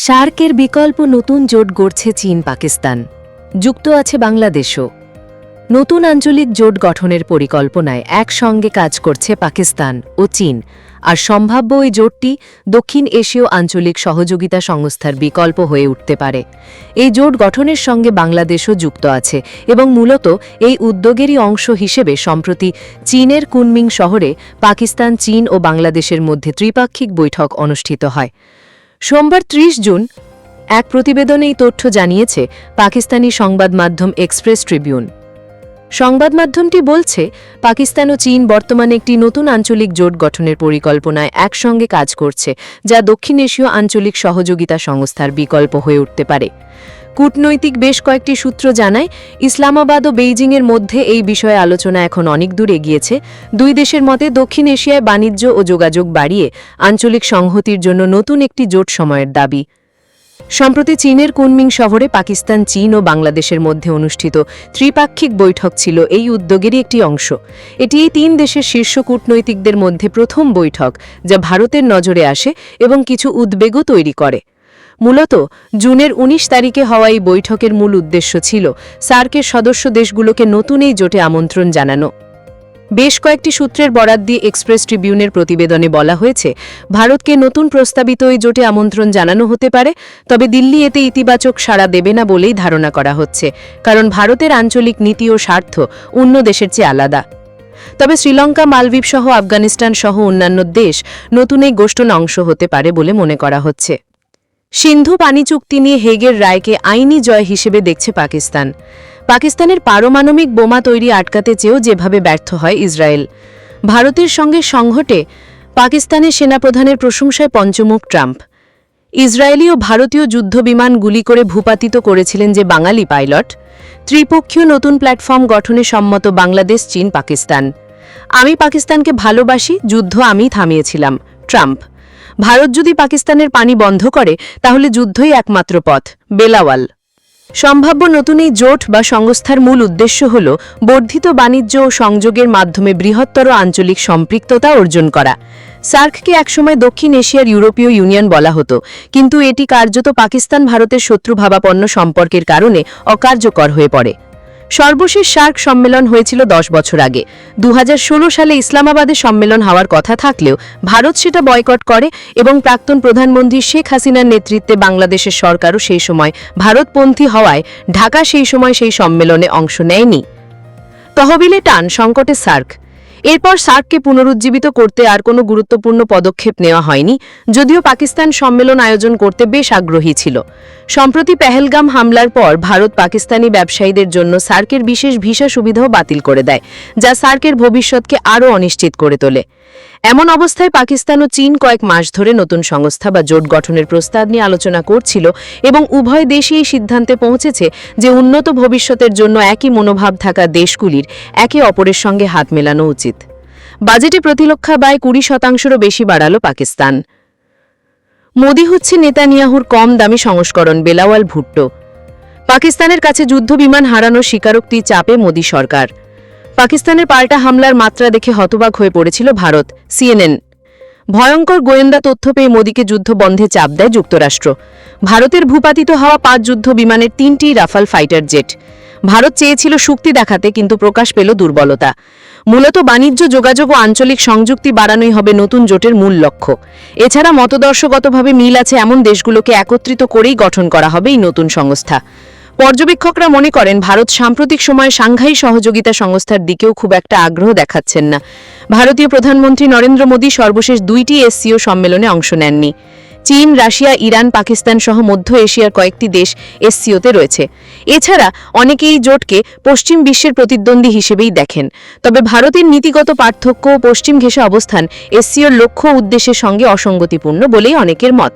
সার্কের বিকল্প নতুন জোট গড়ছে চীন পাকিস্তান। যুক্ত আছে বাংলাদেশও। নতুন আঞ্চলিক জোট গঠনের পরিকল্পনায় একসঙ্গে কাজ করছে পাকিস্তান ও চীন। আর সম্ভাব্য ওই জোটটি দক্ষিণ এশীয় আঞ্চলিক সহযোগিতা সংস্থার বিকল্প হয়ে উঠতে পারে। এই জোট গঠনের সঙ্গে বাংলাদেশও যুক্ত আছে এবং মূলত এই উদ্যোগেরই অংশ হিসেবে সম্প্রতি চীনের কুনমিং শহরে পাকিস্তান, চীন ও বাংলাদেশের মধ্যে ত্রিপাক্ষিক বৈঠক অনুষ্ঠিত হয়। সোমবার ৩০ জুন এক প্রতিবেদনে এই তথ্য জানিয়েছে পাকিস্তানি সংবাদ মাধ্যম এক্সপ্রেস ট্রিবিউন। সংবাদ মাধ্যমটি বলছে, পাকিস্তান ও চীন বর্তমানে একটি নতুন আঞ্চলিক জোট গঠনের পরিকল্পনায় একসঙ্গে কাজ করছে, যা দক্ষিণ এশীয় আঞ্চলিক সহযোগিতা সংস্থার বিকল্প হয়ে উঠতে পারে। কূটনৈতিক বেশ কয়েকটি সূত্র জানায়, ইসলামাবাদ ও বেইজিংয়ের মধ্যে এই বিষয়ে আলোচনা এখন অনেক দূর এগিয়েছে। দুই দেশের মতে দক্ষিণ এশিয়ায় বাণিজ্য ও যোগাযোগ বাড়িয়ে আঞ্চলিক সংহতির জন্য নতুন একটি জোট সময়ের দাবি। সম্প্রতি চীনের কুনমিং শহরে পাকিস্তান, চীন ও বাংলাদেশের মধ্যে অনুষ্ঠিত ত্রিপাক্ষিক বৈঠক ছিল এই উদ্যোগেরই একটি অংশ। এটি এই তিন দেশের শীর্ষ কূটনৈতিকদের মধ্যে প্রথম বৈঠক, যা ভারতের নজরে আসে এবং কিছু উদ্বেগও তৈরি করে। মূলত জুনের ১৯ তারিখে হওয়া এই বৈঠকের মূল উদ্দেশ্য ছিল সার্কের সদস্য দেশগুলোকে নতুন এই জোটে আমন্ত্রণ জানানো। বেশ কয়েকটি সূত্রের বরাত দিয়ে এক্সপ্রেস ট্রিবিউনের প্রতিবেদনে বলা হয়েছে, ভারতকে নতুন প্রস্তাবিত এই জোটে আমন্ত্রণ জানানো হতে পারে, তবে দিল্লি এতে ইতিবাচক সাড়া দেবে না বলেই ধারণা করা হচ্ছে, কারণ ভারতের আঞ্চলিক নীতি ও স্বার্থ অন্য দেশের চেয়ে আলাদা। তবে শ্রীলঙ্কা, মালদ্বীপ সহ আফগানিস্তান সহ অন্যান্য দেশ নতুন এই গোষ্ঠীর অংশ হতে পারে বলে মনে করা হচ্ছে। সিন্ধু পানি চুক্তি নিয়ে হেগের রায়কে আইনি জয় হিসেবে দেখছে পাকিস্তান। পাকিস্তানের পারমাণবিক বোমা তৈরি আটকাতে চেয়েও যেভাবে ব্যর্থ হয় ইসরায়েল। ভারতের সঙ্গে সংঘটে পাকিস্তানের সেনাপ্রধানের প্রশংসায় পঞ্চমুখ ট্রাম্প। ইসরায়েলি ও ভারতীয় যুদ্ধবিমান গুলি করে ভূপাতিত করেছিলেন যে বাঙালি পাইলট। ত্রিপক্ষীয় নতুন প্ল্যাটফর্ম গঠনে সম্মত বাংলাদেশ, চীন, পাকিস্তান। আমি পাকিস্তানকে ভালোবাসি, যুদ্ধ আমি থামিয়েছিলাম, ট্রাম্প। ভারত যদি পাকিস্তানের পানি বন্ধ করে তাহলে যুদ্ধই একমাত্র পথ, বেলাওয়াল। সম্ভাব্য নতুন এই জোট বা সংস্থার মূল উদ্দেশ্য হল বর্ধিত বাণিজ্য ও সংযোগের মাধ্যমে বৃহত্তর আঞ্চলিক সম্পৃক্ততা অর্জন করা। সার্ককে একসময় দক্ষিণ এশিয়ার ইউরোপীয় ইউনিয়ন বলা হতো, কিন্তু এটি কার্যত পাকিস্তান ভারতের শত্রুভাবাপন্ন সম্পর্কের কারণে অকার্যকর হয়ে পড়ে। সর্বশেষ সার্ক সম্মেলন হয়েছিল ১০ বছর আগে। ২০১৬ সালে ইসলামাবাদে সম্মেলন হওয়ার কথা থাকলেও ভারত সেটা বয়কট করে এবং প্রাক্তন প্রধানমন্ত্রী শেখ হাসিনার নেতৃত্বে বাংলাদেশের সরকারও সেই সময় ভারতপন্থী হওয়ায় ঢাকা সেই সময় সেই সম্মেলনে অংশ নেয়নি। তহবিলে টান, সংকটে সার্ক। এরপর সার্ককে পুনরুজ্জীবিত করতে আর কোনো গুরুত্বপূর্ণ পদক্ষেপ নেওয়া হয়নি, যদিও পাকিস্তান সম্মেলন আয়োজন করতে বেশ আগ্রহী ছিল। সম্প্রতি পেহেলগাম হামলার পর ভারত পাকিস্তানি ব্যবসায়ীদের জন্য সার্কের বিশেষ ভিসা সুবিধাও বাতিল করে দেয়, যা সার্কের ভবিষ্যৎকে আরও অনিশ্চিত করে তোলে। এমন অবস্থায় পাকিস্তান ও চীন কয়েক মাস ধরে নতুন সংস্থা বা জোট গঠনের প্রস্তাব নিয়ে আলোচনা করছিল এবং উভয় দেশই এই সিদ্ধান্তে পৌঁছেছে যে উন্নত ভবিষ্যতের জন্য একই মনোভাব থাকা দেশগুলির একে অপরের সঙ্গে হাত মেলানো উচিত। বাজেটে প্রতিরক্ষা ব্যয় ২০% বেশি বাড়াল পাকিস্তান। মোদি হচ্ছে নেতানিয়াহুর কম দামি সংস্করণ, বেলাওয়াল ভুট্টো। পাকিস্তানের কাছে যুদ্ধবিমান হারানোর স্বীকারোক্তি চাপে মোদি সরকার। পাকিস্তানের পাল্টা হামলার মাত্রা দেখে হতবাক হয়ে পড়েছিল ভারত, সিএনএন। ভয়ঙ্কর গোয়েন্দা তথ্য পেয়ে মোদিকে যুদ্ধ বন্ধে চাপ দেয় যুক্তরাষ্ট্র। ভারতের ভূপাতিত হওয়া ৫ যুদ্ধ বিমানের ৩টি রাফাল ফাইটার জেট। ভারত চেয়েছিল শক্তি দেখাতে, কিন্তু প্রকাশ পেল দুর্বলতা। মূলত বাণিজ্য, যোগাযোগ ও আঞ্চলিক সংযুক্তি বাড়ানোই হবে নতুন জোটের মূল লক্ষ্য। এছাড়া মতদর্শগতভাবে মিল আছে এমন দেশগুলোকে একত্রিত করেই গঠন করা হবে এই নতুন সংস্থা। পর্যবেক্ষকরা মনে করেন, ভারত সাম্প্রতিক সময়ে সাংঘাই সহযোগিতা সংস্থার দিকেও খুব একটা আগ্রহ দেখাচ্ছেন না। ভারতীয় প্রধানমন্ত্রী নরেন্দ্র মোদী সর্বশেষ ২টি এসসিও সম্মেলনে অংশ নেননি। চীন, রাশিয়া, ইরান, পাকিস্তান সহ মধ্য এশিয়ার কয়েকটি দেশ এসসিওতে রয়েছে। এছাড়া অনেকেই জোটকে পশ্চিম বিশ্বের প্রতিদ্বন্দ্বী হিসেবেই দেখেন। তবে ভারতের নীতিগত পার্থক্য ও পশ্চিম ঘেঁষা অবস্থান এসসিওর লক্ষ্য উদ্দেশ্যের সঙ্গে অসঙ্গতিপূর্ণ বলেই অনেকের মত।